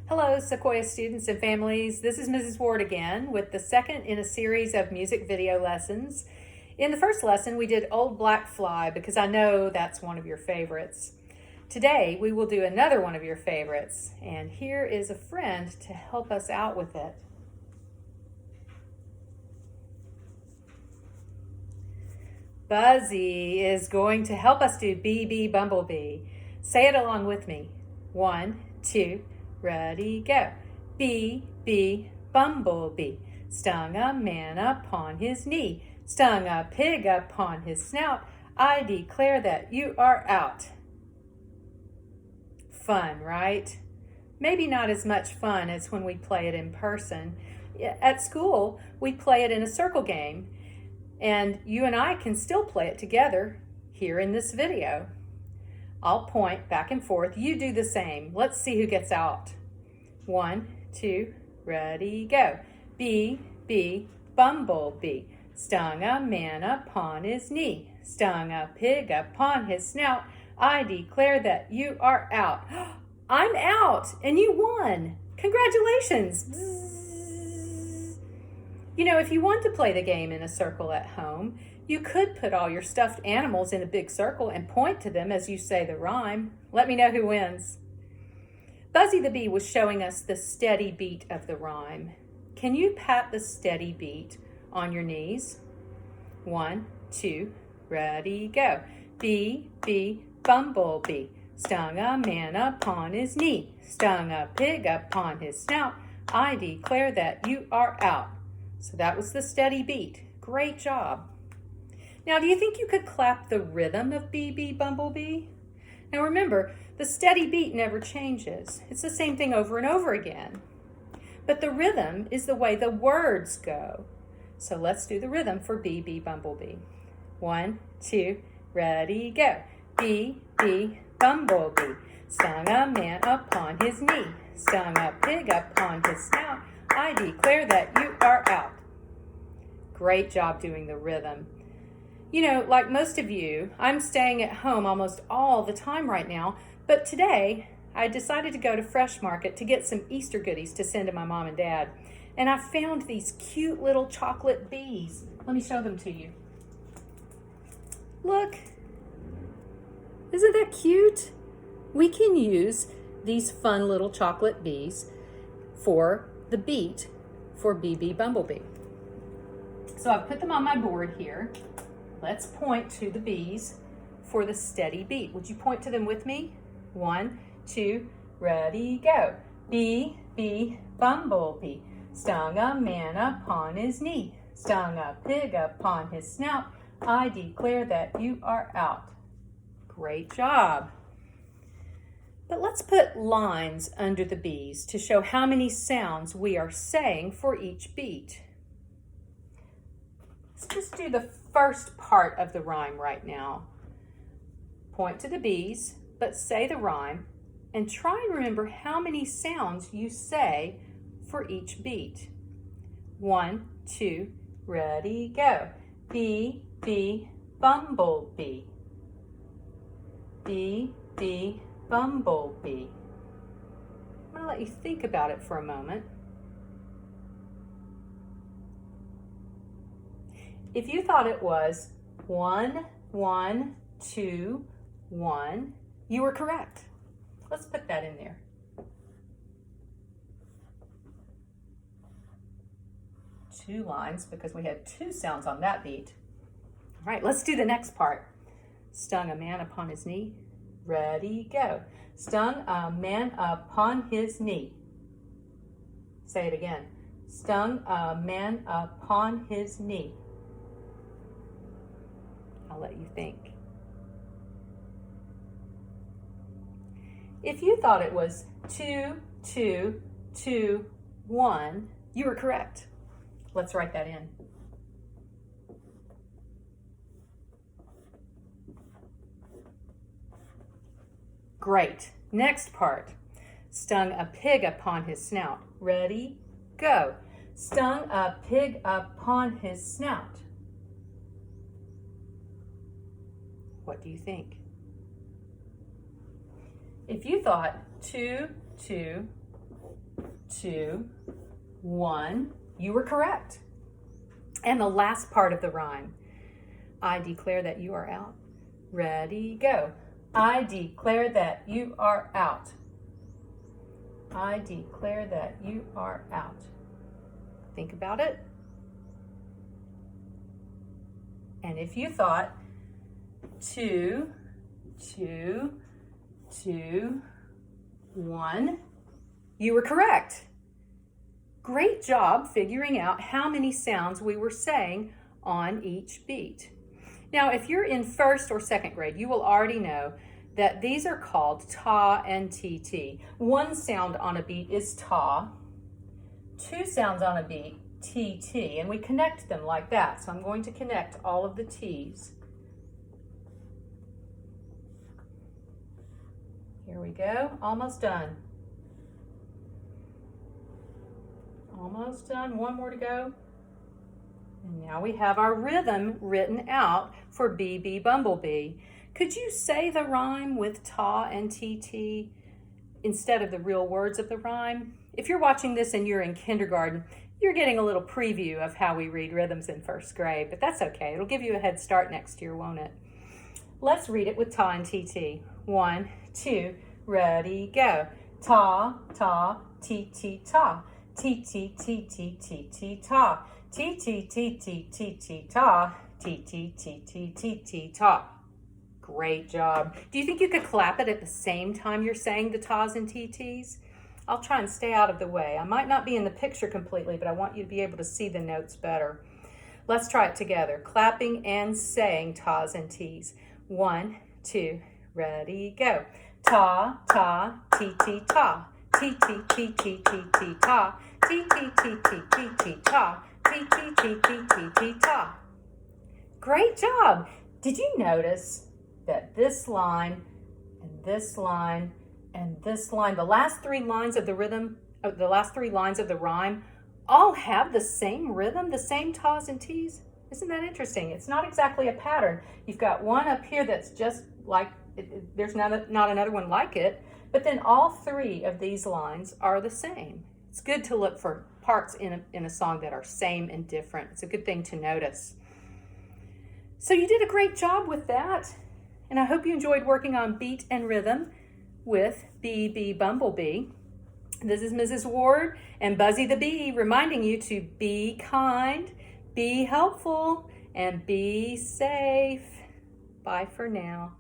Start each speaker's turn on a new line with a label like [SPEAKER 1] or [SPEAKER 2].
[SPEAKER 1] Hello, Sequoia students and families. This is Mrs. Ward again with the second in a series of music video lessons. In the first lesson, we did Old Black Fly because I know that's one of your favorites. Today, we will do another one of your favorites, and here is a friend to help us out with it. Buzzy is going to help us do Bumblebee. Say it along with me. 1, 2, ready, go. Bumblebee, stung a man upon his knee, stung a pig upon his snout. I declare that you are out. Fun, right? Maybe not as much fun as when we play it in person. At school, we play it in a circle game, and you and I can still play it together here in this video. I'll point back and forth. You do the same. Let's see who gets out. 1, 2, ready, go. Bumblebee, stung a man upon his knee, stung a pig upon his snout. I declare that you are out. I'm out, and you won. Congratulations. Bzzz. You know, if you want to play the game in a circle at home, you could put all your stuffed animals in a big circle and point to them as you say the rhyme. Let me know who wins. Buzzy the Bee was showing us the steady beat of the rhyme. Can you pat the steady beat on your knees? 1, 2, ready, go. Bumblebee, stung a man upon his knee, stung a pig upon his snout. I declare that you are out. So that was the steady beat. Great job. Now, do you think you could clap the rhythm of Bumblebee? Now remember, the steady beat never changes. It's the same thing over and over again. But the rhythm is the way the words go. So let's do the rhythm for Bumblebee. 1, 2, ready, go. Bumblebee, stung a man upon his knee, stung a pig upon his snout. I declare that you are out. Great job doing the rhythm. You know, like most of you, I'm staying at home almost all the time right now, but today I decided to go to Fresh Market to get some Easter goodies to send to my mom and dad. And I found these cute little chocolate bees. Let me show them to you. Look, isn't that cute? We can use these fun little chocolate bees for the beat for Bumblebee. So I've put them on my board here. Let's point to the bees for the steady beat. Would you point to them with me? 1, 2, ready, go. Bumblebee, stung a man upon his knee, stung a pig upon his snout. I declare that you are out. Great job. But let's put lines under the bees to show how many sounds we are saying for each beat. Let's just do the first part of the rhyme right now. Point to the bees, but say the rhyme, and try and remember how many sounds you say for each beat. 1, 2, ready, go. Bumblebee. Bumblebee. I'm going to let you think about it for a moment. If you thought it was 1, 1, 2, 1, you were correct. Let's put that in there. 2 lines because we had 2 sounds on that beat. All right, let's do the next part. Stung a man upon his knee. Ready, go. Stung a man upon his knee. Say it again. Stung a man upon his knee. I'll let you think. If you thought it was 2, 2, 2, 1, you were correct. Let's write that in. Great. Next part. Stung a pig upon his snout. Ready, go. Stung a pig upon his snout. What do you think? If you thought 2, 2, 2, 1. You were correct. And the last part of the rhyme. I declare that you are out. Ready, go. I declare that you are out. I declare that you are out. Think about it. And if you thought 2, 2, 2, 1, you were correct. Great job figuring out how many sounds we were saying on each beat. Now, if you're in first or second grade, you will already know that these are called ta and tt. One sound on a beat is ta. Two sounds on a beat, tt, and we connect them like that. So I'm going to connect all of the t's. Here we go, almost done. Almost done, one more to go. And now we have our rhythm written out for BB Bumblebee. Could you say the rhyme with ta and tt instead of the real words of the rhyme? If you're watching this and you're in kindergarten, you're getting a little preview of how we read rhythms in first grade, but that's okay. It'll give you a head start next year, won't it? Let's read it with ta and tt. 1, 2, ready, go. Ta, ta, tt, ta. T, t, t, t, t, t, ta. T, t, t, t, t, t, ta. T, t, t, t, t, t, ta. Great job. Do you think you could clap it at the same time you're saying the tas and tts? I'll try and stay out of the way. I might not be in the picture completely, but I want you to be able to see the notes better. Let's try it together. Clapping and saying tas and ts. 1, 2, ready, go. Ta, ta, t, t, ta. T, t, t, t, t, t, ta. T, t, t, t, t, t, ta. T, t, t, t, t, t, ta. Great job. Did you notice that this line and this line and this line, the last 3 lines of the rhythm, the last 3 lines of the rhyme, all have the same rhythm, the same tas and ts? Isn't that interesting? It's not exactly a pattern. You've got one up here that's just like, there's not another one like it, but then all 3 of these lines are the same. It's good to look for parts in a song that are same and different. It's a good thing to notice. So you did a great job with that. And I hope you enjoyed working on beat and rhythm with BB Bumblebee. This is Mrs. Ward and Buzzy the Bee reminding you to be kind, be helpful, and be safe. Bye for now.